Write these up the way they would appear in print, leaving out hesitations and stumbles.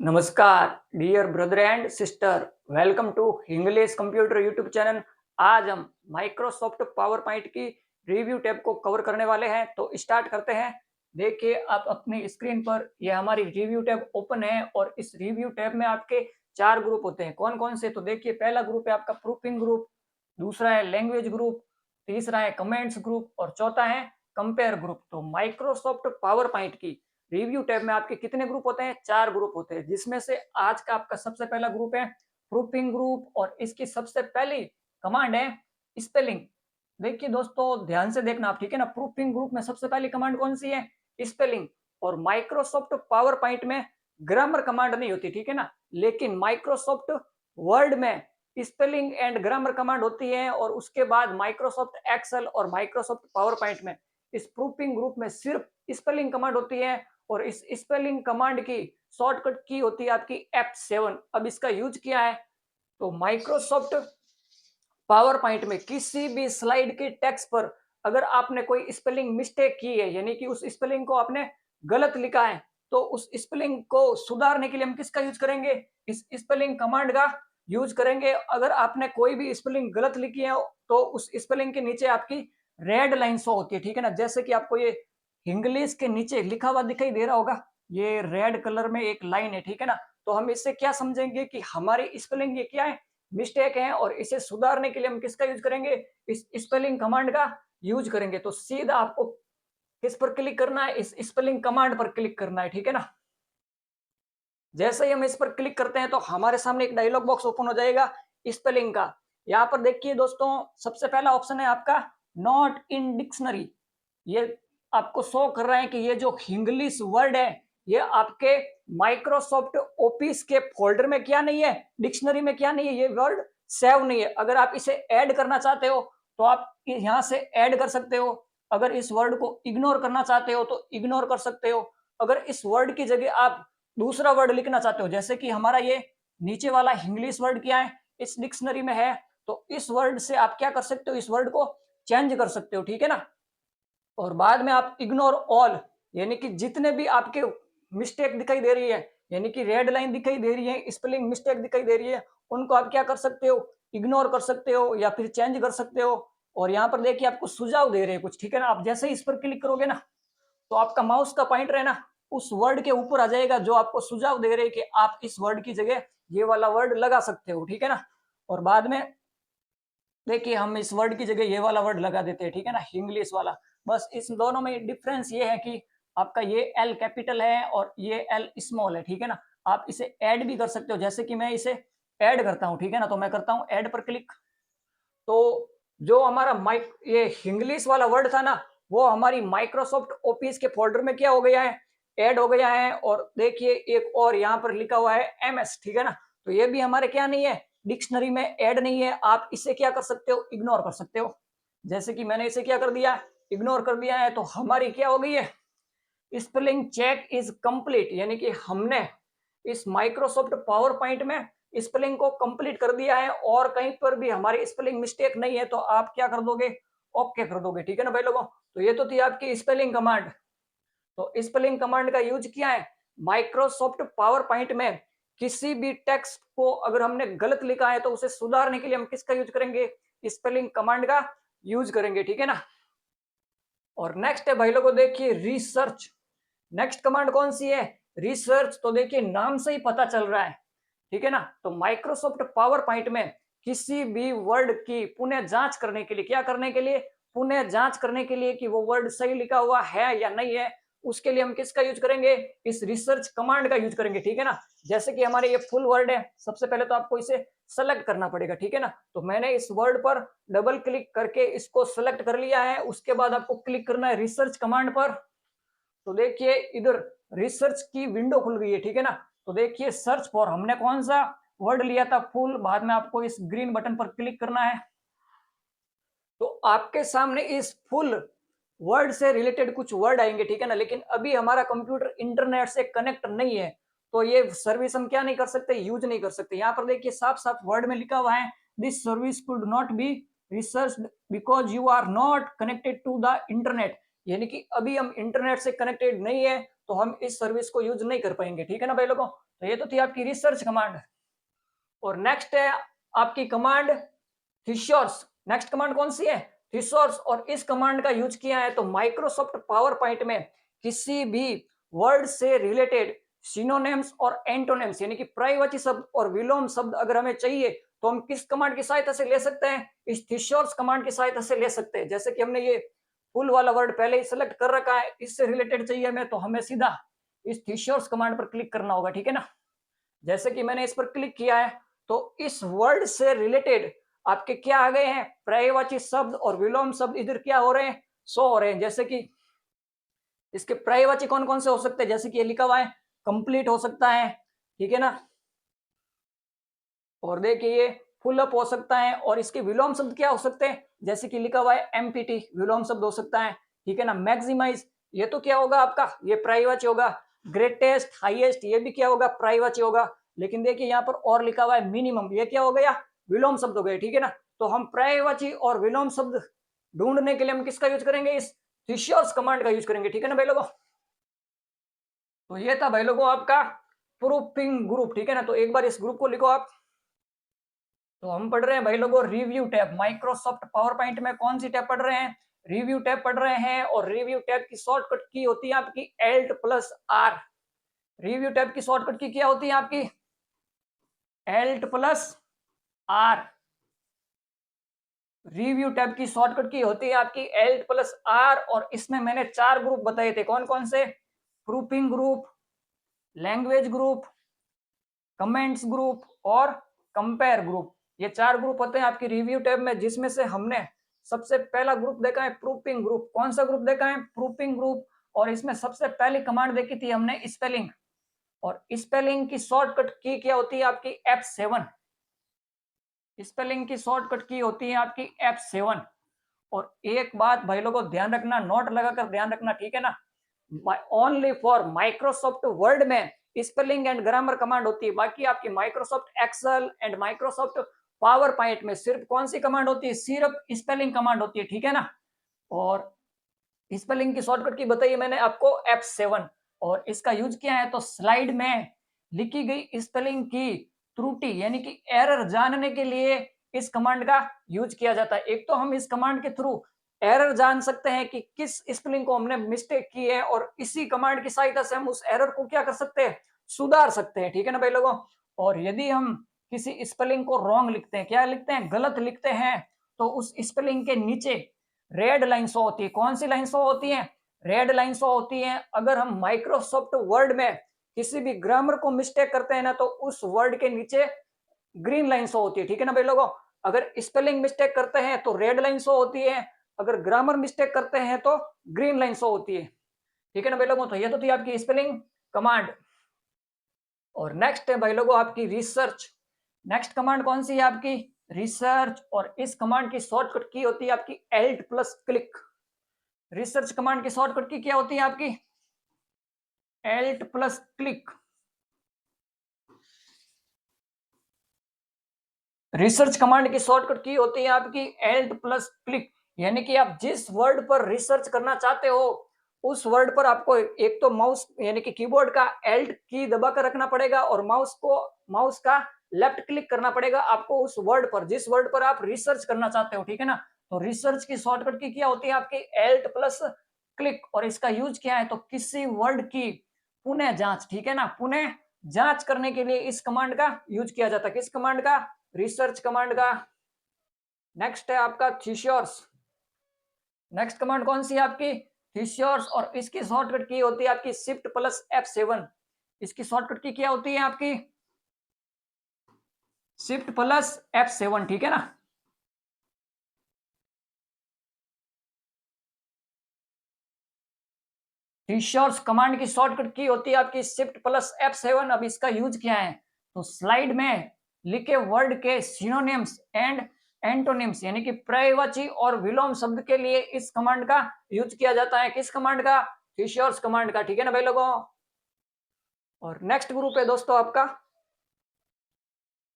नमस्कार dear brother and sister, welcome to English computer YouTube channel. आज हम Microsoft PowerPoint की review tab को कवर करने वाले हैं, तो स्टार्ट करते हैं। देखिए आप अपनी स्क्रीन पर ये हमारी रिव्यू टैब ओपन है और इस रिव्यू टैब में आपके चार ग्रुप होते हैं। कौन कौन से? तो देखिए पहला ग्रुप है आपका प्रूफिंग ग्रुप, दूसरा है लैंग्वेज ग्रुप, तीसरा है कमेंट्स ग्रुप और चौथा है कंपेयर ग्रुप। तो माइक्रोसॉफ्ट पावर पॉइंट की रिव्यू टैब में आपके कितने ग्रुप होते हैं? चार ग्रुप होते हैं, जिसमें से आज का आपका सबसे पहला ग्रुप है प्रूफिंग ग्रुप और इसकी सबसे पहली कमांड है स्पेलिंग। देखिए दोस्तों ध्यान से देखना आप, ठीक है ना। प्रूफिंग ग्रुप में सबसे पहली कमांड कौन सी है? स्पेलिंग। और माइक्रोसॉफ्ट पावर पॉइंट में ग्रामर कमांड नहीं होती, ठीक है ना, लेकिन माइक्रोसॉफ्ट वर्ड में स्पेलिंग एंड ग्रामर कमांड होती है। और उसके बाद माइक्रोसॉफ्ट एक्सेल और माइक्रोसॉफ्ट पावर पॉइंट में इस प्रूफिंग ग्रुप में सिर्फ स्पेलिंग कमांड होती है और इस स्पेलिंग कमांड की शॉर्टकट की होती है आपकी F7। अब इसका यूज किया है तो माइक्रोसॉफ्ट पावर पॉइंट में किसी भी स्लाइड के टेक्स्ट पर अगर आपने कोई स्पेलिंग मिस्टेक की है, यानी कि उस स्पेलिंग को आपने गलत लिखा है, तो उस स्पेलिंग को सुधारने के लिए हम किसका यूज करेंगे? इस स्पेलिंग कमांड का यूज करेंगे। अगर आपने कोई भी स्पेलिंग गलत लिखी है तो उस स्पेलिंग के नीचे आपकी रेड लाइन शो होती है, ठीक है ना। जैसे कि आपको ये इंग्लिश के नीचे लिखा हुआ दिखाई दे रहा होगा, ये रेड कलर में एक लाइन है, ठीक है ना। तो हम इससे क्या समझेंगे कि हमारी स्पेलिंग ये क्या है? मिस्टेक है। और इसे सुधारने के लिए हम किसका यूज करेंगे? इस स्पेलिंग कमांड का यूज करेंगे। तो सीधा आपको किस पर क्लिक करना है? इस स्पेलिंग कमांड पर क्लिक करना है, ठीक है ना। जैसे ही हम इस पर क्लिक करते हैं तो हमारे सामने एक डायलॉग बॉक्स ओपन हो जाएगा स्पेलिंग का। यहाँ पर देखिए दोस्तों, सबसे पहला ऑप्शन है आपका नॉट इन डिक्शनरी। ये आपको शो कर रहा है कि ये जो इंग्लिश वर्ड है ये आपके माइक्रोसॉफ्ट ऑफिस के फोल्डर में क्या नहीं है, डिक्शनरी में क्या नहीं है, ये वर्ड सेव नहीं है। अगर आप इसे ऐड करना चाहते हो तो आप यहाँ से ऐड कर सकते हो। अगर इस वर्ड को इग्नोर करना चाहते हो तो इग्नोर कर सकते हो। अगर इस वर्ड की जगह आप दूसरा वर्ड लिखना चाहते हो, जैसे कि हमारा ये नीचे वाला इंग्लिश वर्ड क्या है, इस डिक्शनरी में है, तो इस वर्ड से आप क्या कर सकते हो? इस वर्ड को चेंज कर सकते हो, ठीक है ना। और बाद में आप इग्नोर ऑल, यानी कि जितने भी आपके मिस्टेक दिखाई दे रही है, यानी कि रेड लाइन दिखाई दे रही है, स्पेलिंग मिस्टेक दिखाई दे रही है, उनको आप क्या कर सकते हो? इग्नोर कर सकते हो या फिर चेंज कर सकते हो। और यहाँ पर देखिए आपको सुझाव दे रहे हैं कुछ, ठीक है ना। आप जैसे ही इस पर क्लिक करोगे ना तो आपका माउस का पॉइंटर है ना उस वर्ड के ऊपर आ जाएगा जो आपको सुझाव दे रहे हैं कि आप इस वर्ड की जगह ये वाला वर्ड लगा सकते हो, ठीक है ना। और बाद में देखिए हम इस वर्ड की जगह ये वाला वर्ड लगा देते हैं, ठीक है ना, इंग्लिश वाला। बस इस दोनों में डिफरेंस ये है कि आपका ये एल कैपिटल है और ये एल स्मॉल है, ठीक है ना। आप इसे ऐड भी कर सकते हो, जैसे कि मैं इसे ऐड करता हूँ, ठीक है ना। तो मैं करता हूँ ऐड पर क्लिक। तो जो हमारा माइक ये इंग्लिश वाला वर्ड था ना, वो हमारी माइक्रोसॉफ्ट ऑफिस के फोल्डर में क्या हो गया है? ऐड हो गया है। और देखिए एक और यहाँ पर लिखा हुआ है एमएस, ठीक है ना। तो ये भी हमारे क्या नहीं है, डिक्शनरी में ऐड नहीं है। आप इसे क्या कर सकते हो? इग्नोर कर सकते हो। जैसे कि मैंने इसे क्या कर दिया, इग्नोर कर दिया है, तो हमारी क्या हो गई है? स्पेलिंग चेक इज कंप्लीट, यानी कि हमने इस माइक्रोसॉफ्ट पावर पॉइंट में स्पेलिंग को कंप्लीट कर दिया है और कहीं पर भी हमारी स्पेलिंग मिस्टेक नहीं है। तो आप क्या कर दोगे? ओके कर दोगे, ठीक है ना भाई लोगों। तो ये तो थी आपकी स्पेलिंग कमांड। तो स्पेलिंग कमांड का यूज किया है माइक्रोसॉफ्ट पावर पॉइंट में। किसी भी टेक्स्ट को अगर हमने गलत लिखा है तो उसे सुधारने के लिए हम किसका यूज करेंगे? स्पेलिंग कमांड का यूज करेंगे, ठीक है ना। और नेक्स्ट है भाई लोगों, देखिए रिसर्च। नेक्स्ट कमांड कौन सी है? रिसर्च। तो देखिए नाम से ही पता चल रहा है, ठीक है ना। तो माइक्रोसॉफ्ट पावर पॉइंट में किसी भी वर्ड की पुनः जांच करने के लिए, क्या करने के लिए? पुनः जांच करने के लिए कि वो वर्ड सही लिखा हुआ है या नहीं है, उसके लिए हम किसका यूज करेंगे? इस रिसर्च कमांड का यूज करेंगे, ठीक है ना। जैसे कि हमारे ये फुल वर्ड है, सबसे पहले तो आपको इसे सेलेक्ट करना पड़ेगा, ठीक है ना। तो मैंने इस वर्ड पर डबल क्लिक करके इसको सेलेक्ट कर लिया है। उसके बाद आपको क्लिक करना है रिसर्च कमांड पर। तो देखिए इधर रिसर्च की विंडो खुल गई है, ठीक है ना। तो देखिए सर्च फॉर, हमने कौन सा वर्ड लिया था? फुल। बाद में आपको इस ग्रीन बटन पर क्लिक करना है। तो आपके सामने इस फुल वर्ड से रिलेटेड कुछ वर्ड आएंगे, ठीक है ना। लेकिन अभी हमारा कंप्यूटर इंटरनेट से कनेक्ट नहीं है, तो ये सर्विस हम क्या नहीं कर सकते? यूज नहीं कर सकते। यहाँ पर देखिए साफ साफ वर्ड में लिखा हुआ है this service could not be research because you are not connected to the internet, यानी कि अभी हम इंटरनेट से कनेक्टेड नहीं है, तो हम इस सर्विस को यूज नहीं कर पाएंगे, ठीक है ना भाई लोगों। तो ये तो थी आपकी रिसर्च कमांड। और नेक्स्ट है आपकी कमांड थिसॉर्स। नेक्स्ट कमांड कौन सी है? थिसॉर्स। और इस कमांड का यूज किया है तो माइक्रोसॉफ्ट पावर पॉइंट में किसी भी वर्ड से रिलेटेड सिनोनिम्स और एंटोनिम्स यानी कि पर्यायवाची शब्द और विलोम शब्द अगर हमें चाहिए तो हम किस कमांड की सहायता से ले सकते हैं? इस थिसॉर्स कमांड की सहायता से ले सकते हैं। जैसे कि हमने ये फुल वाला वर्ड पहले ही सिलेक्ट कर रखा है, इससे रिलेटेड चाहिए हमें, तो हमें सीधा इस थिसॉर्स कमांड पर क्लिक करना होगा, ठीक है ना। जैसे कि मैंने इस पर क्लिक किया है तो इस वर्ड से रिलेटेड आपके क्या आ गए हैं? पर्यायवाची शब्द और विलोम शब्द इधर क्या हो रहे हैं? शो हो रहे हैं। जैसे कि इसके पर्यायवाची कौन कौन से हो सकते हैं? जैसे कि ये लिखा हुआ है कंप्लीट हो सकता है, ठीक है ना। और देखिए ये फुल अप हो सकता है। और इसके विलोम शब्द क्या हो सकते हैं? जैसे कि लिखा हुआ है एमपीटी, विलोम शब्द हो सकता है, ठीक है ना। मैक्सिमाइज, ये तो क्या होगा आपका? ये पर्यायवाची होगा। ग्रेटेस्ट, हाईएस्ट, ये भी क्या होगा? पर्यायवाची होगा। लेकिन देखिए यहाँ पर और लिखा हुआ है मिनिमम, ये क्या हो गया? विलोम शब्द हो गए, ठीक है ना। तो हम पर्यायवाची और विलोम शब्द ढूंढने के लिए हम किसका यूज करेंगे? इस थिसॉर्स कमांड का यूज करेंगे, ठीक है ना भाई लोगों। तो ये था भाई लोगों आपका प्रूफिंग ग्रुप, ठीक है ना। तो एक बार इस ग्रुप को लिखो आप। तो हम पढ़ रहे हैं भाई लोगों review tab. Microsoft PowerPoint में कौन सी टैब पढ़ रहे हैं? रिव्यू टैब पढ़ रहे हैं। और रिव्यू टैब की शॉर्टकट की होती है आपकी Alt+R। रिव्यू टैब की शॉर्टकट की क्या होती है आपकी? Alt+R। रिव्यू टैब की शॉर्टकट की होती है आपकी Alt+R। और इसमें मैंने 4 ग्रुप बताए थे, कौन कौन से? Proofing group, language group, comments group और कंपेयर ग्रुप। ये 4 ग्रुप होते हैं आपकी रिव्यू टैब में, जिसमें से हमने सबसे पहला ग्रुप देखा है प्रूफिंग ग्रुप। कौन सा ग्रुप देखा है? Proofing group. और इसमें सबसे पहली कमांड देखी थी हमने स्पेलिंग। और स्पेलिंग की शॉर्टकट की क्या होती है आपकी? F7। स्पेलिंग की शॉर्टकट की होती है आपकी F7। और एक बात भाई लोगों ध्यान रखना, नोट लगाकर ध्यान रखना, ठीक है ना। ओनली फॉर माइक्रोसॉफ्ट वर्ड में स्पेलिंग एंड ग्रामर कमांड होती है। बाकी आपकी Microsoft Excel and Microsoft PowerPoint में सिर्फ कौन सी कमांड होती है? सिर्फ स्पेलिंग कमांड होती है, ठीक है ना। और स्पेलिंग की शॉर्टकट की बताइए मैंने आपको F7। और इसका यूज किया है तो स्लाइड में लिखी गई स्पेलिंग की त्रुटि यानी कि एरर जानने के लिए इस कमांड का यूज किया जाता है। एक तो हम इस कमांड के थ्रू एरर जान सकते हैं कि किस स्पेलिंग को हमने मिस्टेक की है, और इसी कमांड की सहायता से हम उस एरर को क्या कर सकते हैं? सुधार सकते हैं, ठीक है ना भाई लोगों। और यदि हम किसी स्पेलिंग को रॉन्ग लिखते हैं, क्या लिखते हैं? गलत लिखते हैं, तो उस स्पेलिंग के नीचे रेड लाइन शो होती है। कौन सी लाइन शो होती है? रेड लाइन शो होती है। अगर हम माइक्रोसॉफ्ट वर्ड में किसी भी ग्रामर को मिस्टेक करते हैं ना, तो उस वर्ड के नीचे ग्रीन लाइन शो होती है, ठीक है ना भाई लोगों। अगर स्पेलिंग मिस्टेक करते हैं तो रेड लाइन शो होती है, अगर ग्रामर मिस्टेक करते हैं तो ग्रीन लाइन शो होती है, ठीक है ना भाई लोगों। तो ये तो थी आपकी स्पेलिंग कमांड। और नेक्स्ट है भाई लोगों आपकी रिसर्च। नेक्स्ट कमांड कौन सी है आपकी? रिसर्च। और इस कमांड की शॉर्टकट की होती है आपकी Alt+क्लिक। रिसर्च कमांड की शॉर्टकट की क्या होती है आपकी? Alt+क्लिक। रिसर्च कमांड की शॉर्टकट की होती है आपकी Alt+क्लिक। यानी कि आप जिस वर्ड पर रिसर्च करना चाहते हो उस वर्ड पर आपको एक तो माउस यानी कि कीबोर्ड का Alt की दबाकर रखना पड़ेगा, और माउस का लेफ्ट क्लिक करना पड़ेगा आपको उस वर्ड पर, जिस वर्ड पर आप रिसर्च करना चाहते हो, ठीक है ना। तो रिसर्च की शॉर्टकट की क्या होती है आपकी? Alt+क्लिक। और इसका यूज क्या है? तो किसी वर्ड की पुनः जांच, ठीक है ना, पुनः जांच करने के लिए इस कमांड का यूज किया जाता है। किस कमांड का? रिसर्च कमांड का। नेक्स्ट है आपका थिसॉर्स। नेक्स्ट कमांड कौन सी है आपकी? थिसॉर्स। और इसकी शॉर्टकट की होती है आपकी Shift+F7। इसकी शॉर्टकट की क्या होती है आपकी? Shift+F7, ठीक है ना। थिसॉर्स कमांड की शॉर्टकट की होती है आपकी Shift+F7। अब इसका यूज क्या है? तो स्लाइड में लिखे वर्ड के सिनोनिम्स एंड एंटोनिम्स यानी कि पर्यायवाची और विलोम शब्द के लिए इस कमांड का यूज किया जाता है। किस कमांड का? थिसॉर्स कमांड का, ठीक है ना भाई लोगों। और नेक्स्ट ग्रुप है दोस्तों आपका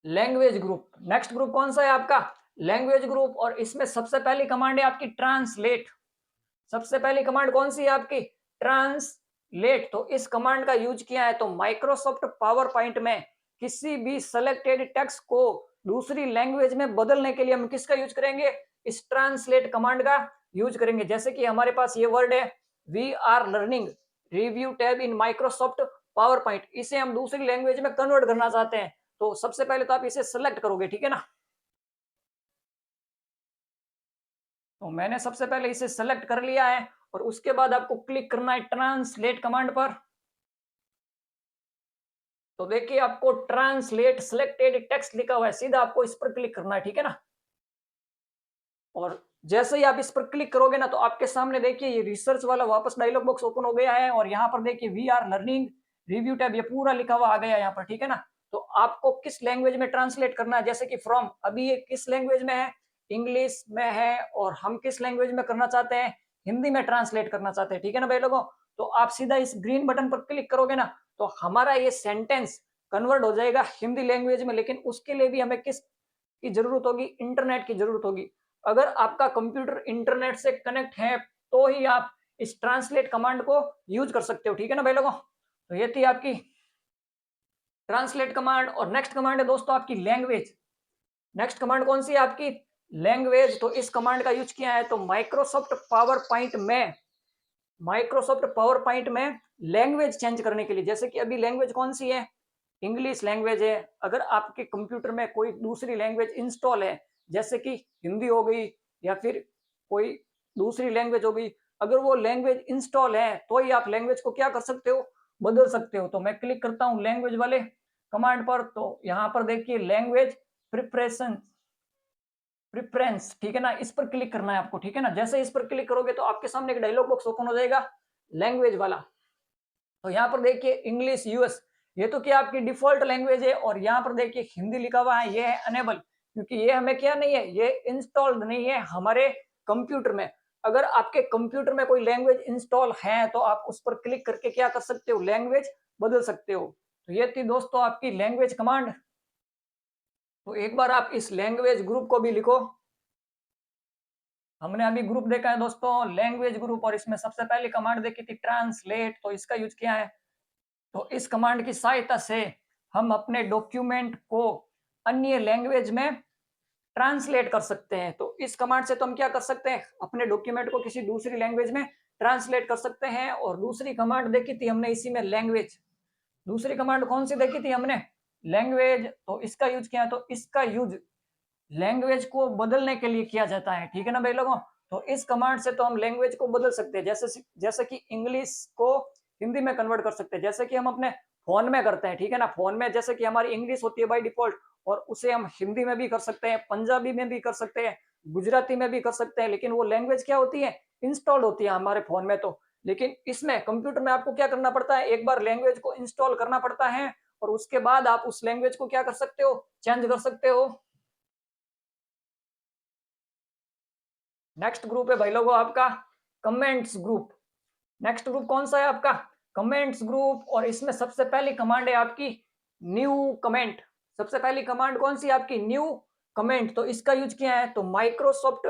लैंग्वेज ग्रुप। नेक्स्ट ग्रुप कौन सा है आपका? Language group. और इसमें सबसे पहली कमांड है आपकी ट्रांसलेट। सबसे पहली कमांड कौन सी है आपकी? ट्रांसलेट। लेट, तो इस कमांड का यूज किया है। तो माइक्रोसॉफ्ट पावर पॉइंट में किसी भी सेलेक्टेड टेक्स्ट को दूसरी लैंग्वेज में बदलने के लिए हम किसका यूज करेंगे, इस ट्रांसलेट कमांड का यूज करेंगे। जैसे कि हमारे पास ये वर्ड है, we are learning review tab in Microsoft PowerPoint, इसे हम दूसरी लैंग्वेज में कन्वर्ट करना चाहते हैं। तो सबसे पहले तो आप इसे सेलेक्ट करोगे, ठीक है ना। तो मैंने सबसे पहले इसे सेलेक्ट कर लिया है और उसके बाद आपको क्लिक करना है ट्रांसलेट कमांड पर। तो देखिए आपको ट्रांसलेट सिलेक्टेड टेक्स्ट लिखा हुआ है, सीधा आपको इस पर क्लिक करना है, ठीक है ना। और जैसे ही आप इस पर क्लिक करोगे ना, तो आपके सामने देखिए ये रिसर्च वाला वापस डायलॉग बॉक्स ओपन हो गया है और यहाँ पर देखिए we are learning review tab, ये पूरा लिखा हुआ आ गया है यहाँ पर, ठीक है ना। तो आपको किस लैंग्वेज में ट्रांसलेट करना है, जैसे कि फ्रॉम, अभी ये किस लैंग्वेज में है, इंग्लिश में है, और हम किस लैंग्वेज में करना चाहते हैं, हिंदी में ट्रांसलेट करना चाहते हैं, ठीक है ना भाई लोगों। तो आप सीधा इस ग्रीन बटन पर क्लिक करोगे ना, तो हमारा ये सेंटेंस कन्वर्ट हो जाएगा हिंदी लैंग्वेज में। लेकिन उसके लिए भी हमें किस की जरूरत होगी, इंटरनेट की जरूरत होगी। अगर आपका कंप्यूटर इंटरनेट से कनेक्ट है तो ही आप इस ट्रांसलेट कमांड को यूज कर सकते हो, ठीक है ना भाई लोगों। तो ये थी आपकी ट्रांसलेट कमांड। और नेक्स्ट कमांड है दोस्तों आपकी लैंग्वेज। नेक्स्ट कमांड कौन सी है आपकी, लैंग्वेज। तो इस कमांड का यूज किया है तो माइक्रोसॉफ्ट पावर पॉइंट में लैंग्वेज चेंज करने के लिए। जैसे कि अभी लैंग्वेज कौन सी है, इंग्लिश लैंग्वेज है। अगर आपके कंप्यूटर में कोई दूसरी लैंग्वेज इंस्टॉल है, जैसे कि हिंदी हो गई या फिर कोई दूसरी लैंग्वेज हो गई, अगर वो लैंग्वेज इंस्टॉल है तो ही आप लैंग्वेज को क्या कर सकते हो, बदल सकते हो। तो मैं क्लिक करता हूँ लैंग्वेज वाले कमांड पर। तो यहाँ पर देखिए लैंग्वेज प्रिपरेशन प्रिफरेंस, ठीक है ना, इस पर क्लिक करना है आपको, ठीक है ना। जैसे इस पर क्लिक करोगे तो आपके सामने एक डायलॉग बॉक्स ओपन हो जाएगा लैंग्वेज वाला। तो यहाँ पर देखिए इंग्लिश यूएस, ये तो क्या आपकी डिफॉल्ट लैंग्वेज है। और यहाँ पर देखिए हिंदी लिखा हुआ है, ये है अनेबल, क्योंकि ये हमें क्या नहीं है, ये इंस्टॉल्ड नहीं है हमारे कंप्यूटर में। अगर आपके कंप्यूटर में कोई लैंग्वेज इंस्टॉल है तो आप उस पर क्लिक करके क्या कर सकते हो, लैंग्वेज बदल सकते हो। तो ये थी दोस्तों आपकी लैंग्वेज कमांड। तो एक बार आप इस लैंग्वेज ग्रुप को भी लिखो। हमने अभी ग्रुप देखा है दोस्तों, लैंग्वेज ग्रुप, और इसमें सबसे पहली कमांड देखी थी ट्रांसलेट, तो इसका यूज किया है। तो इस कमांड की सहायता से हम अपने डॉक्यूमेंट को अन्य लैंग्वेज में ट्रांसलेट कर सकते हैं। तो इस कमांड से तो हम क्या कर सकते हैं, अपने डॉक्यूमेंट को किसी दूसरी लैंग्वेज में ट्रांसलेट कर सकते हैं। और दूसरी कमांड देखी थी हमने इसी में लैंग्वेज, दूसरी कमांड कौन सी देखी थी हमने, लैंग्वेज। तो इसका यूज किया, तो इसका यूज लैंग्वेज को बदलने के लिए किया जाता है, ठीक है ना भाई लोगों। तो इस कमांड से तो हम लैंग्वेज को बदल सकते हैं, जैसे कि इंग्लिश को हिंदी में कन्वर्ट कर सकते हैं, जैसे कि हम अपने फोन में करते हैं, ठीक है ना। फोन में जैसे कि हमारी इंग्लिश होती है बाय डिफॉल्ट, और उसे हम हिंदी में भी कर सकते हैं, पंजाबी में भी कर सकते हैं, गुजराती में भी कर सकते हैं। लेकिन वो लैंग्वेज क्या होती है, इंस्टॉल्ड होती है हमारे फोन में। तो लेकिन इसमें कंप्यूटर में आपको क्या करना पड़ता है, एक बार लैंग्वेज को इंस्टॉल करना पड़ता है और उसके बाद आप उस लैंग्वेज को क्या कर सकते हो, चेंज कर सकते हो। नेक्स्ट ग्रुप है भाई लोगों आपका कमेंट्स ग्रुप। नेक्स्ट ग्रुप कौन सा है आपका, कमेंट्स ग्रुप। और इसमें सबसे पहली कमांड है आपकी न्यू कमेंट। सबसे पहली कमांड कौन सी है आपकी, न्यू कमेंट। तो इसका यूज किया है तो माइक्रोसॉफ्ट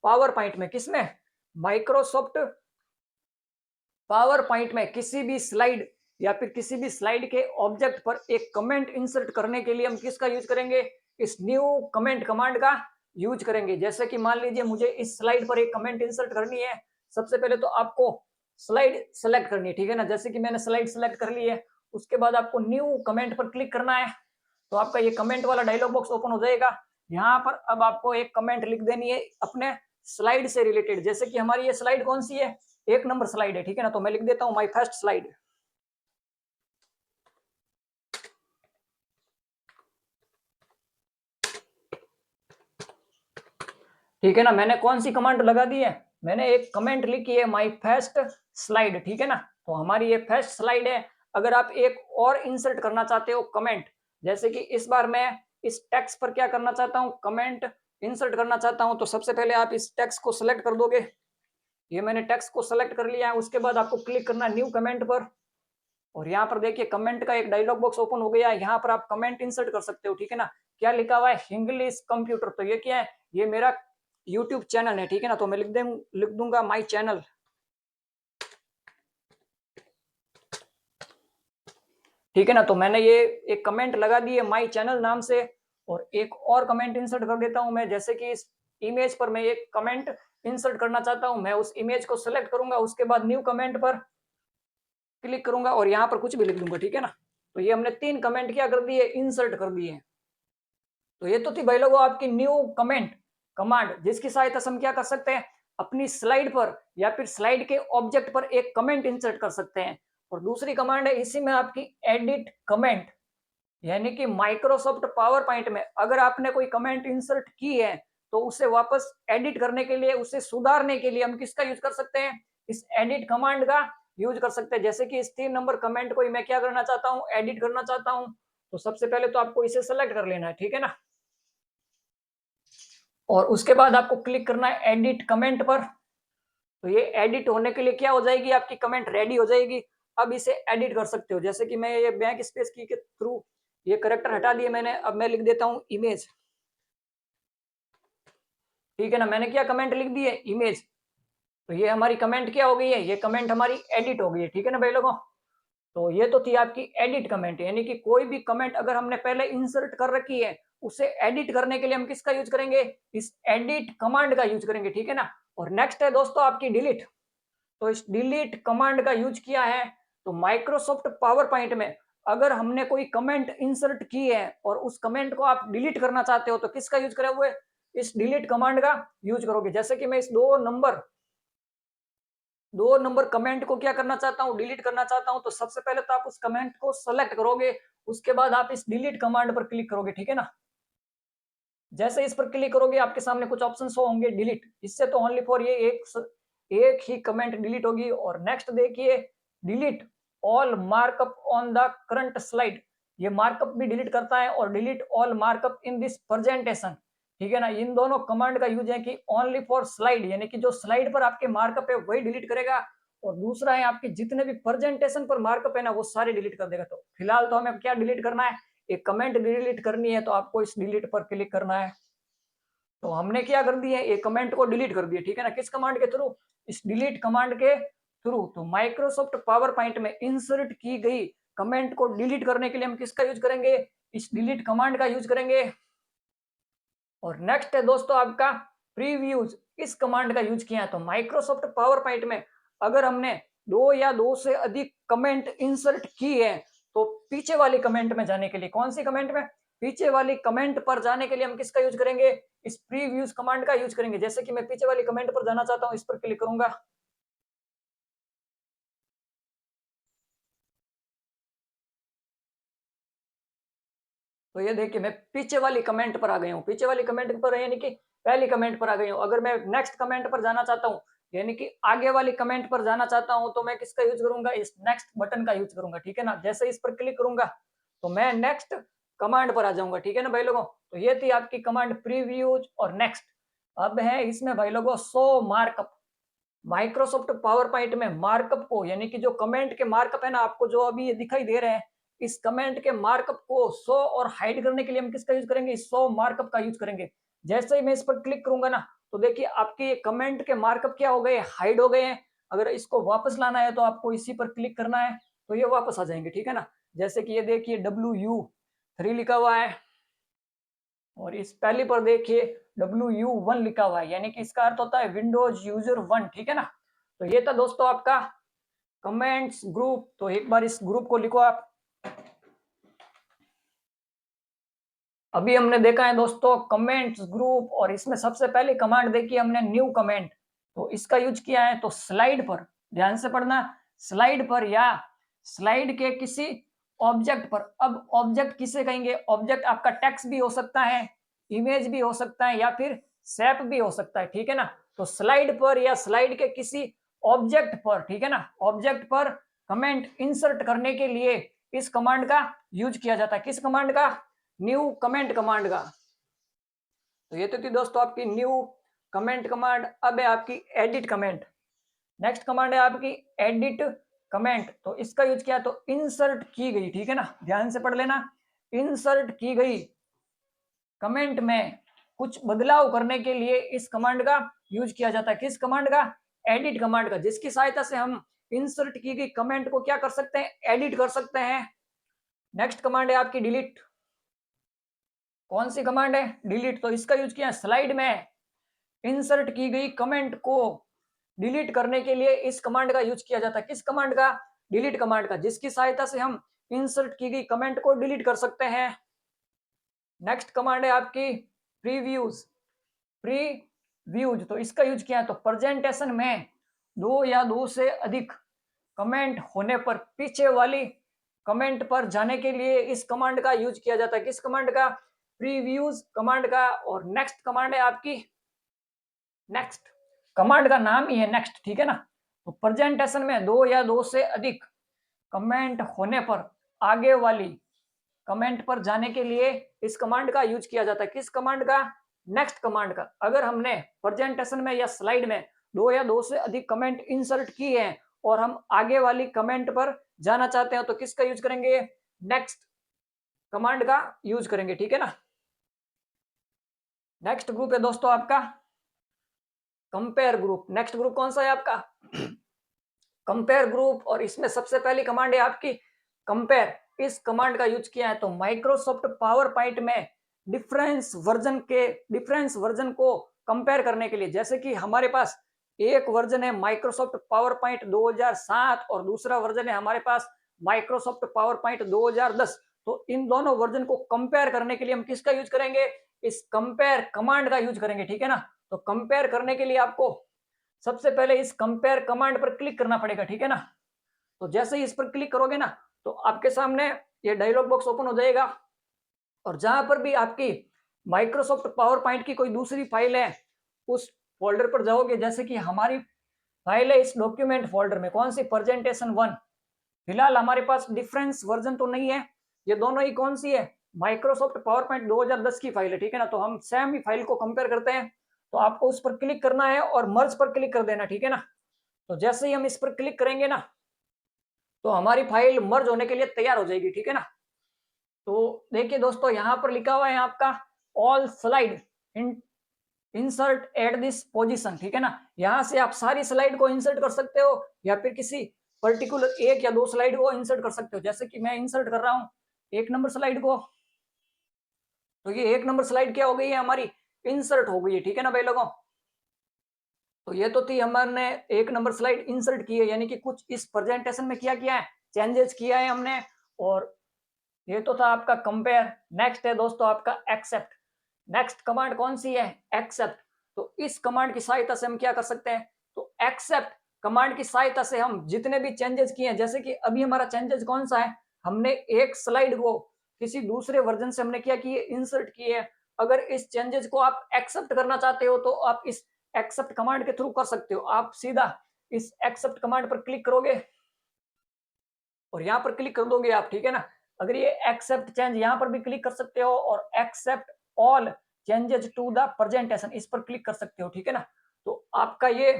पावर पॉइंट में, किसमें, माइक्रोसॉफ्ट पावर पॉइंट में किसी भी स्लाइड या फिर किसी भी स्लाइड के ऑब्जेक्ट पर एक कमेंट इंसर्ट करने के लिए हम किसका यूज करेंगे, इस न्यू कमेंट कमांड का यूज करेंगे। जैसे कि मान लीजिए मुझे इस स्लाइड पर एक कमेंट इंसर्ट करनी है, सबसे पहले तो आपको स्लाइड सेलेक्ट करनी है, ठीक है ना। जैसे कि मैंने स्लाइड सेलेक्ट कर ली है, उसके बाद आपको न्यू कमेंट पर क्लिक करना है। तो आपका ये कमेंट वाला डायलॉग बॉक्स ओपन हो जाएगा। यहाँ पर अब आपको एक कमेंट लिख देनी है अपने स्लाइड से रिलेटेड। जैसे कि हमारी ये स्लाइड कौन सी है, 1 नंबर स्लाइड है, ठीक है ना। तो मैं लिख देता हूँ माई फर्स्ट स्लाइड, ठीक है ना। मैंने कौन सी कमांड लगा दी है, मैंने एक कमेंट लिखी है माई फर्स्ट स्लाइड, ठीक है ना। तो हमारी ये फर्स्ट स्लाइड है। अगर आप एक और इंसर्ट करना चाहते हो कमेंट, जैसे कि इस बार मैं इस टेक्स्ट पर क्या करना चाहता हूँ, कमेंट इंसर्ट करना चाहता हूँ, तो सबसे पहले आप इस टेक्स्ट को सिलेक्ट कर दोगे। ये मैंने टेक्स्ट को सिलेक्ट कर लिया है। उसके बाद आपको क्लिक करना है न्यू कमेंट पर, और यहाँ पर देखिए कमेंट का एक डायलॉग बॉक्स ओपन हो गया है। यहाँ पर आप कमेंट इंसर्ट कर सकते हो, ठीक है ना। क्या लिखा हुआ है, इंग्लिश कंप्यूटर। तो ये क्या है, ये मेरा यूट्यूब चैनल है, ठीक है ना। तो मैं लिख दूंगा माई चैनल, ठीक है ना। तो मैंने ये एक कमेंट लगा दी है माई चैनल नाम से, और एक और कमेंट इंसर्ट कर देता हूं मैं। जैसे कि इस इमेज पर मैं एक कमेंट इंसर्ट करना चाहता हूं, मैं उस इमेज को सिलेक्ट करूंगा, उसके बाद न्यू कमेंट पर क्लिक करूंगा और यहाँ पर कुछ भी लिख दूंगा। ठीक है ना। तो ये हमने 3 कमेंट क्या कर दिए, इंसर्ट कर दिए। तो ये तो थी भाई लोगों आपकी न्यू कमेंट कमांड, जिसकी सहायता से हम क्या कर सकते हैं, अपनी स्लाइड पर या फिर स्लाइड के ऑब्जेक्ट पर एक कमेंट इंसर्ट कर सकते हैं। और दूसरी कमांड है इसी में आपकी एडिट कमेंट, यानी कि माइक्रोसॉफ्ट पावर पॉइंट में अगर आपने कोई कमेंट इंसर्ट की है तो उसे वापस एडिट करने के लिए, उसे सुधारने के लिए हम किसका यूज कर सकते हैं, इस एडिट कमांड का यूज कर सकते हैं। जैसे कि इस 3 नंबर कमेंट को मैं क्या करना चाहता हूं, एडिट करना चाहता हूं। तो सबसे पहले तो आपको इसे सेलेक्ट कर लेना है। ठीक है ना। और उसके बाद आपको क्लिक करना है एडिट कमेंट पर। तो ये एडिट होने के लिए क्या हो जाएगी, आपकी कमेंट रेडी हो जाएगी। अब इसे एडिट कर सकते हो। जैसे कि मैं ये बैक स्पेस की के थ्रू ये करेक्टर हटा दिए मैंने, अब मैं लिख देता हूं इमेज। ठीक है ना, मैंने क्या कमेंट लिख दी है, इमेज। तो ये हमारी कमेंट क्या हो गई है, ये कमेंट हमारी एडिट हो गई है। ठीक है ना भाई लोगों। तो ये तो थी आपकी एडिट कमेंट, यानी कि कोई भी कमेंट अगर हमने पहले इंसर्ट कर रखी है उसे एडिट करने के लिए हम किसका यूज करेंगे, इस एडिट कमांड का यूज करेंगे। ठीक है ना। और नेक्स्ट है दोस्तों आपकी डिलीट। तो इस डिलीट कमांड का यूज किया है तो माइक्रोसॉफ्ट पावर पॉइंट में अगर हमने कोई कमेंट इंसर्ट की है और उस कमेंट को आप डिलीट करना चाहते हो तो किसका यूज करे हुए, इस डिलीट कमांड का यूज करोगे। जैसे कि मैं इस 2 नंबर कमेंट को क्या करना चाहता हूं, डिलीट करना चाहता हूं। तो सबसे पहले तो आप उस कमेंट को सेलेक्ट करोगे, उसके बाद आप इस डिलीट कमांड पर क्लिक करोगे। ठीक है ना। जैसे इस पर क्लिक करोगे आपके सामने कुछ ऑप्शन शो होंगे, डिलीट। इससे तो ओनली फॉर ये एक ही कमेंट डिलीट होगी। और नेक्स्ट देखिए, delete all markup on the current slide. ये मार्कअप भी डिलीट करता है और delete all markup in this presentation. ठीक है ना। इन दोनों कमांड का यूज है कि ओनली फॉर स्लाइड, यानी कि जो स्लाइड पर आपके मार्कअप है वही डिलीट करेगा। और दूसरा है आपके जितने भी प्रेजेंटेशन पर मार्कअप है ना वो सारे डिलीट कर देगा। तो फिलहाल तो हमें क्या डिलीट करना है, एक कमेंट डिलीट करनी है, तो आपको इस डिलीट पर क्लिक करना है। तो हमने क्या कर दिया, एक कमेंट को डिलीट कर दिया। ठीक है ना। किस कमांड के थ्रू, इस डिलीट कमांड के थ्रू। तो माइक्रोसॉफ्ट पावर पॉइंट में इंसर्ट की गई कमेंट को डिलीट करने के लिए हम किसका यूज करेंगे, इस डिलीट कमांड का यूज करेंगे। और नेक्स्ट है दोस्तों आपका प्रीव्यूज। इस कमांड का यूज किया है। तो माइक्रोसॉफ्ट पावर पॉइंट में अगर हमने 2 या 2 से अधिक कमेंट इंसर्ट की है तो पीछे वाली कमेंट में जाने के लिए, कौन सी कमेंट में, पीछे वाली कमेंट पर जाने के लिए हम किसका यूज करेंगे, इस प्रीव्यूज कमांड का यूज करेंगे। जैसे कि मैं पीछे वाली कमेंट पर जाना चाहता हूं, इस पर क्लिक करूंगा। तो ये देखिए मैं पीछे वाली कमेंट पर आ गई हूँ, पीछे वाली कमेंट पर यानी कि पहली कमेंट पर आ गई हूँ। अगर मैं नेक्स्ट कमेंट पर जाना चाहता हूँ, यानी कि आगे वाली कमेंट पर जाना चाहता हूँ, तो मैं किसका यूज करूंगा, इस नेक्स्ट बटन का यूज करूंगा। ठीक है ना। जैसे इस पर क्लिक करूंगा तो मैं नेक्स्ट कमांड पर आ जाऊंगा। ठीक है ना भाई लोगों। तो ये थी आपकी कमांड प्रीव्यूज और नेक्स्ट। अब है इसमें भाई लोगों show markup. Microsoft PowerPoint में मार्कअप को, यानी कि जो कमेंट के मार्कअप है ना, आपको जो अभी ये दिखाई दे रहे हैं, इस कमेंट के मार्कअप को शो और हाइड करने के लिए हम किसका यूज करेंगे, शो मार्कअप का यूज करेंगे। जैसे ही मैं इस पर क्लिक करूंगा ना तो देखिए आपके कमेंट के मार्कअप क्या हो गए, हाइड हो गए हैं। अगर इसको वापस लाना है तो आपको इसी पर क्लिक करना है, तो ये वापस आ जाएंगे। ठीक है ना। जैसे कि ये देखिए WU3 लिखा हुआ है और इस पहली पर देखिए WU1 लिखा हुआ है, यानी कि इसका अर्थ होता है विंडोज यूजर 1। ठीक है ना। तो ये था दोस्तों आपका कमेंट्स ग्रुप। तो एक बार इस ग्रुप को लिखो आप। अभी हमने देखा है दोस्तों कमेंट्स ग्रुप, और इसमें सबसे पहले कमांड देखी हमने न्यू कमेंट। तो इसका यूज किया है तो स्लाइड पर, ध्यान से पढ़ना, स्लाइड पर या स्लाइड के किसी ऑब्जेक्ट पर। अब ऑब्जेक्ट किसे कहेंगे, ऑब्जेक्ट आपका टेक्स्ट भी हो सकता है, इमेज भी हो सकता है, या फिर शेप भी हो सकता है। ठीक है ना। तो स्लाइड पर या स्लाइड के किसी ऑब्जेक्ट पर, ठीक है ना, ऑब्जेक्ट पर कमेंट इंसर्ट करने के लिए इस कमांड का यूज किया जाता है। किस कमांड का, न्यू कमेंट कमांड का। तो ये तो थी दोस्तों आपकी न्यू कमेंट कमांड। अब है आपकी एडिट कमेंट। नेक्स्ट कमांड है आपकी एडिट कमेंट। तो इसका यूज किया तो इंसर्ट की गई, ठीक है ना, ध्यान से पढ़ लेना, इंसर्ट की गई कमेंट में कुछ बदलाव करने के लिए इस कमांड का यूज किया जाता है। किस कमांड का, एडिट कमांड का, जिसकी सहायता से हम इंसर्ट की गई कमेंट को क्या कर सकते हैं, एडिट कर सकते हैं। नेक्स्ट कमांड है आपकी डिलीट। कौन सी कमांड है? डिलीट। तो इसका यूज किया स्लाइड में इंसर्ट की गई कमेंट को डिलीट करने के लिए इस कमांड का यूज किया जाता है। किस कमांड का? डिलीट कमांड का, जिसकी सहायता से हम इंसर्ट की गई कमेंट को डिलीट कर सकते हैं। नेक्स्ट कमांड है आपकी प्रीव्यूज। प्रीव्यूज, तो इसका यूज किया है तो प्रेजेंटेशन में दो या दो से अधिक कमेंट होने पर पीछे वाली कमेंट पर जाने के लिए इस कमांड का यूज किया जाता है। किस कमांड का? प्रीव्यूज कमांड का। और नेक्स्ट कमांड है आपकी नेक्स्ट। कमांड का नाम ही है नेक्स्ट, ठीक है ना। तो प्रेजेंटेशन में दो या दो से अधिक कमेंट होने पर आगे वाली कमेंट पर जाने के लिए इस कमांड का यूज किया जाता है। किस कमांड का? नेक्स्ट कमांड का। अगर हमने प्रेजेंटेशन में या स्लाइड में दो या दो से अधिक कमेंट इंसर्ट किए हैं और हम आगे वाली कमेंट पर जाना चाहते हैं तो किसका यूज करेंगे? नेक्स्ट कमांड का यूज करेंगे, ठीक है ना। नेक्स्ट ग्रुप है दोस्तों आपका कंपेयर ग्रुप। नेक्स्ट ग्रुप कौन सा है आपका? Compare group. और इसमें सबसे पहली कमांड है आपकी कंपेयर। इस कमांड का यूज किया है तो माइक्रोसॉफ्ट पावर पॉइंट में डिफरेंस वर्जन को कंपेयर करने के लिए, जैसे कि हमारे पास एक वर्जन है माइक्रोसॉफ्ट पावर पॉइंट 2007 और दूसरा वर्जन है हमारे पास माइक्रोसॉफ्ट पावर पॉइंट 2010। तो इन दोनों वर्जन को कंपेयर करने के लिए हम किसका यूज करेंगे? इस कंपेयर कमांड का यूज करेंगे, ठीक है ना। तो कंपेयर करने के लिए आपको सबसे पहले इस कंपेयर कमांड पर क्लिक करना पड़ेगा, ठीक है ना। तो जैसे ही इस पर क्लिक करोगे ना तो आपके सामने ये डायलॉग बॉक्स ओपन हो जाएगा और जहां पर भी आपकी माइक्रोसॉफ्ट पावर पॉइंट की कोई दूसरी फाइल है उस फोल्डर पर जाओगे। जैसे कि हमारी फाइल है इस डॉक्यूमेंट फोल्डर में, कौन सी? प्रेजेंटेशन 1। फिलहाल हमारे पास डिफरेंस वर्जन तो नहीं है, ये दोनों ही कौन सी है? माइक्रोसॉफ्ट पावर पॉइंट 2010 की फाइल है, ठीक है ना। तो हम सेम ही फाइल को कंपेयर करते हैं। तो आपको उस पर क्लिक करना है और मर्ज पर क्लिक कर देना, ठीक है ना। तो जैसे ही हम इस पर क्लिक करेंगे ना तो हमारी फाइल मर्ज होने के लिए तैयार हो जाएगी, ठीक है ना। तो देखिए दोस्तों यहाँ पर लिखा हुआ है आपका all slide insert at this position, ठीक है ना। यहाँ से आप सारी स्लाइड को इंसर्ट कर सकते हो या फिर किसी पर्टिकुलर एक या दो स्लाइड को इंसर्ट कर सकते हो। जैसे कि मैं इंसर्ट कर रहा हूँ 1 नंबर स्लाइड को, तो ये 1 नंबर स्लाइड क्या हो गई है हमारी? इंसर्ट हो गई है, ठीक है ना भाई लोगों। तो ये तो थी हमने 1 नंबर स्लाइड इंसर्ट की है, यानी कि कुछ इस प्रेजेंटेशन में क्या किया है? चेंजेस किया है हमने। और ये तो था आपका कंपेयर। नेक्स्ट है दोस्तों आपका एक्सेप्ट। नेक्स्ट कमांड कौन सी है? एक्सेप्ट। तो इस कमांड की सहायता से हम क्या कर सकते हैं? तो एक्सेप्ट कमांड की सहायता से हम जितने भी चेंजेस किए हैं, जैसे कि अभी हमारा चेंजेस कौन सा है? हमने एक स्लाइड को किसी दूसरे वर्जन से हमने क्या किए? इंसर्ट किए। अगर इस चेंजेस को आप एक्सेप्ट करना चाहते हो तो आप इस एक्सेप्ट कमांड के थ्रू कर सकते हो। आप सीधा इस एक्सेप्ट कमांड पर क्लिक करोगे और यहाँ पर क्लिक कर दोगे आप, ठीक है ना। अगर ये एक्सेप्ट चेंज यहाँ पर भी क्लिक कर सकते हो और accept all changes to the presentation इस पर क्लिक कर सकते हो, ठीक है ना। तो आपका ये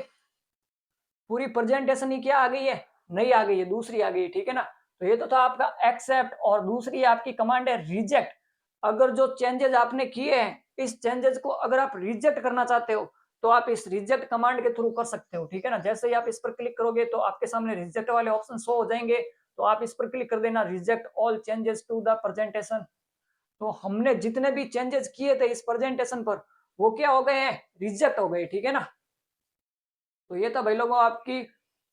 पूरी प्रेजेंटेशन ही क्या आ गई है? नई आ गई है, दूसरी आ गई है, ठीक है ना। तो ये तो था आपका एक्सेप्ट। और दूसरी आपकी कमांड है रिजेक्ट। अगर जो चेंजेस आपने किए हैं इस चेंजेस को अगर आप रिजेक्ट करना चाहते हो तो आप इस रिजेक्ट कमांड के थ्रू कर सकते हो, ठीक है ना। जैसे ही आप इस पर क्लिक करोगे तो आपके सामने रिजेक्ट वाले ऑप्शन शो हो जाएंगे। तो आप इस पर क्लिक कर देना reject all changes to the presentation. तो हमने जितने भी चेंजेस किए थे इस प्रेजेंटेशन पर वो क्या हो गए हैं? रिजेक्ट हो गए, ठीक है ना। तो ये था भाई लोगों आपकी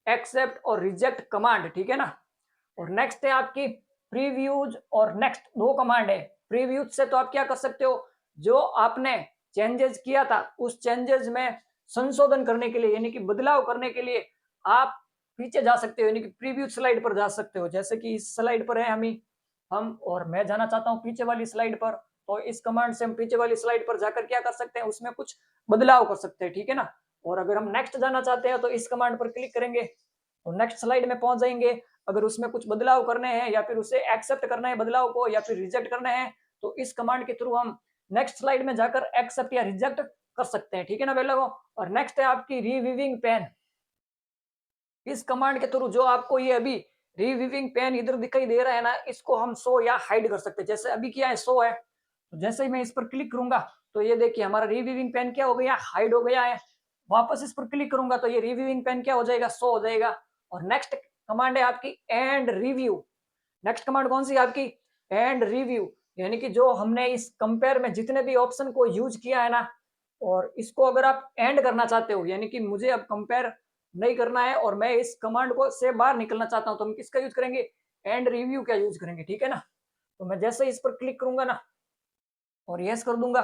एक्सेप्ट और रिजेक्ट कमांड, ठीक है ना। और नेक्स्ट है आपकी प्रीव्यूज और नेक्स्ट। दो कमांड है। प्रीव्यूज से तो आप क्या कर सकते हो? जो आपने चेंजेस किया था उस चेंजेस में संशोधन करने के लिए यानी कि बदलाव करने के लिए आप पीछे जा सकते हो, यानी कि प्रीव्यू स्लाइड पर जा सकते हो। जैसे कि इस स्लाइड पर है हम और मैं जाना चाहता हूँ पीछे वाली स्लाइड पर। तो इस कमांड से हम पीछे वाली स्लाइड पर जाकर क्या कर सकते हैं? उसमें कुछ बदलाव कर सकते हैं, ठीक है ना। और अगर हम नेक्स्ट जाना चाहते हैं तो इस कमांड पर क्लिक करेंगे तो नेक्स्ट स्लाइड में पहुंच जाएंगे। अगर उसमें कुछ बदलाव करने हैं या फिर उसे एक्सेप्ट करना है बदलाव को या फिर रिजेक्ट करना है तो इस कमांड के थ्रू हम नेक्स्ट स्लाइड में जाकर एक्सेप्ट या रिजेक्ट कर सकते हैं, ठीक है ना भाई लोगों। और नेक्स्ट है आपकी रिव्यूइंग पेन। इस कमांड के थ्रू जो आपको ये अभी रिव्यूइंग पेन इधर दिखाई दे रहा है ना, इसको हम शो या हाइड कर सकते हैं। जैसे अभी क्या है? शो है। तो जैसे ही मैं इस पर क्लिक करूंगा तो ये देखिए हमारा रिव्यूइंग पेन क्या हो गया? हाइड हो गया है। वापस इस पर क्लिक करूंगा तो ये रिव्यूइंग पेन क्या हो जाएगा? शो हो जाएगा। और नेक्स्ट कमांड है आपकी एंड रिव्यू। नेक्स्ट कमांड कौन सी है आपकी? एंड रिव्यू, यानी कि जो हमने इस कंपेयर में जितने भी ऑप्शन को यूज किया है ना, और इसको अगर आप एंड करना चाहते हो, यानी कि मुझे अब कंपेयर नहीं करना है और मैं इस कमांड को से बाहर निकलना चाहता हूं, तो हम किसका यूज करेंगे? एंड रिव्यू का यूज करेंगे, ठीक है ना। तो मैं जैसे इस पर क्लिक करूंगा ना और यस कर दूंगा,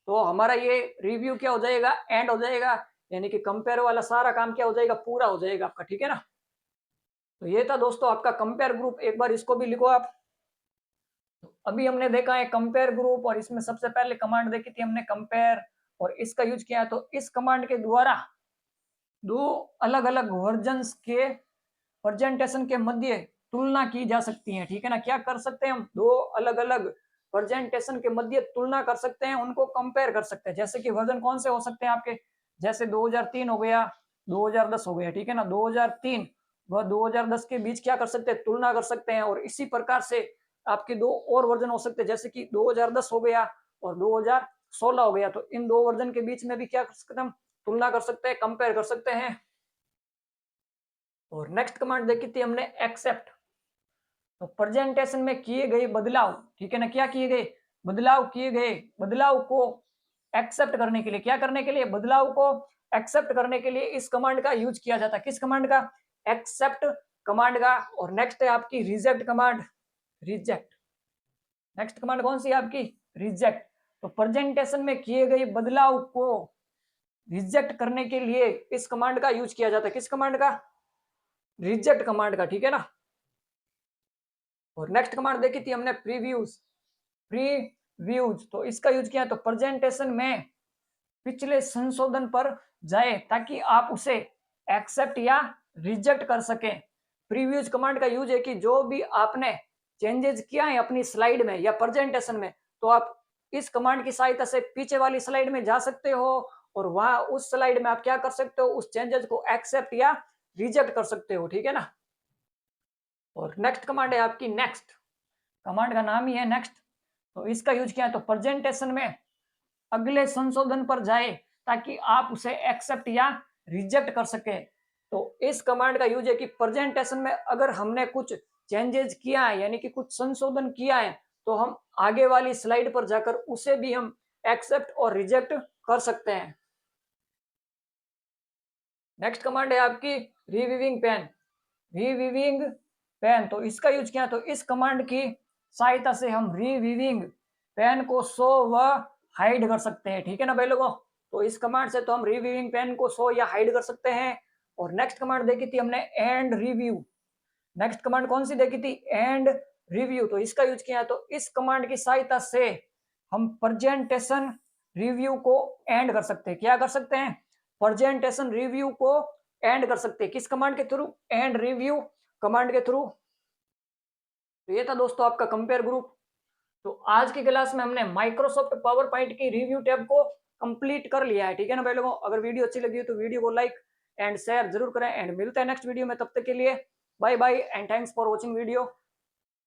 तो हमारा ये रिव्यू क्या हो जाएगा? एंड हो जाएगा, यानी कि कंपेयर वाला सारा काम क्या हो जाएगा? पूरा हो जाएगा आपका, ठीक है ना। तो ये था दोस्तों आपका कंपेयर ग्रुप, एक बार इसको भी लिखो आप। तो अभी हमने देखा है कंपेयर ग्रुप, और इसमें सबसे पहले कमांड देखी थी हमने कंपेयर, और इसका यूज किया। तो इस कमांड के द्वारा दो अलग अलग वर्जन्स के प्रेजेंटेशन के मध्य तुलना की जा सकती है, ठीक है ना। क्या कर सकते हैं हम? दो अलग अलग प्रेजेंटेशन के मध्य तुलना कर सकते हैं, उनको कंपेयर कर सकते हैं। जैसे कि वर्जन कौन से हो सकते हैं आपके? जैसे 2003 हो गया, 2010 हो गया, ठीक है ना। 2003 व 2010 के बीच क्या कर सकते हैं? तुलना कर सकते हैं। और इसी प्रकार से आपके दो और वर्जन हो सकते हैं, जैसे कि 2010 हो गया और 2016 हो गया। तो इन दो वर्जन के बीच में भी क्या कर सकते हैं हम? तुलना कर सकते हैं, कंपेयर कर सकते हैं। और नेक्स्ट कमांड देखी थी हमने एक्सेप्ट। तो प्रेजेंटेशन में किए गए बदलाव, ठीक है ना, क्या किए गए? बदलाव किए गए, बदलाव को एक्सेप्ट करने के लिए, क्या करने के लिए? बदलाव को एक्सेप्ट करने के लिए इस कमांड का यूज किया जाता है। किस कमांड का? एक्सेप्ट कमांड का। और नेक्स्ट है आपकी reject command, reject. Next command कौन सी है आपकी? रिजेक्ट। तो प्रेजेंटेशन में किए गए बदलाव को रिजेक्ट करने के लिए इस कमांड का यूज किया जाता है। किस कमांड का? रिजेक्ट कमांड का, ठीक है ना। और नेक्स्ट कमांड देखी थी हमने प्रीव्यूज, प्रीव्यूज। तो इसका यूज किया तो प्रेजेंटेशन में पिछले संशोधन पर जाए ताकि आप उसे एक्सेप्ट या रिजेक्ट कर सकें। प्रीव्यूज कमांड का यूज है कि जो भी आपने चेंजेस किया है अपनी स्लाइड में या प्रेजेंटेशन में, तो आप इस कमांड की सहायता से पीछे वाली स्लाइड में जा सकते हो और वहां उस स्लाइड में आप क्या कर सकते हो? उस चेंजेस को एक्सेप्ट या रिजेक्ट कर सकते हो, ठीक है ना। और नेक्स्ट कमांड है आपकी नेक्स्ट, कमांड का नाम ही है नेक्स्ट। तो इसका यूज किया है तो प्रेजेंटेशन में अगले संशोधन पर जाए ताकि आप उसे एक्सेप्ट या रिजेक्ट कर सके। तो इस कमांड का यूज है कि प्रेजेंटेशन में अगर हमने कुछ चेंजेस किया है, यानी कि कुछ संशोधन किया है, तो हम आगे वाली स्लाइड पर जाकर उसे भी हम एक्सेप्ट और रिजेक्ट कर सकते हैं। नेक्स्ट कमांड है आपकी रिवीविंग पेन, रिवीविंग पेन। तो इसका यूज किया तो इस कमांड की सहायता से हम रिवीविंग पेन को शो व हाइड कर सकते हैं, ठीक है ना भाई लोगों। तो इस कमांड से तो हम रिवीविंग पेन को शो या हाइड कर सकते हैं। और नेक्स्ट कमांड देखी थी हमने एंड रिव्यू। नेक्स्ट कमांड कौन सी देखी थी? And review. तो इसका यूज किया तो इस कमांड की सहायता से हम प्रेजेंटेशन रिव्यू को एंड कर सकते हैं। क्या कर सकते हैं? प्रेजेंटेशन रिव्यू को एंड कर सकते हैं। किस कमांड के थ्रू? एंड रिव्यू कमांड के थ्रू। तो ये था दोस्तों आपका कंपेयर ग्रुप। तो आज की क्लास में हमने माइक्रोसॉफ्ट पावर पॉइंट की रिव्यू टैब को कंप्लीट कर लिया है, ठीक है ना भाई लोगों। अगर वीडियो अच्छी लगी हो तो वीडियो को लाइक एंड शेयर जरूर करें, एंड मिलते हैं नेक्स्ट वीडियो में। तब तक के लिए bye bye and thanks for watching video.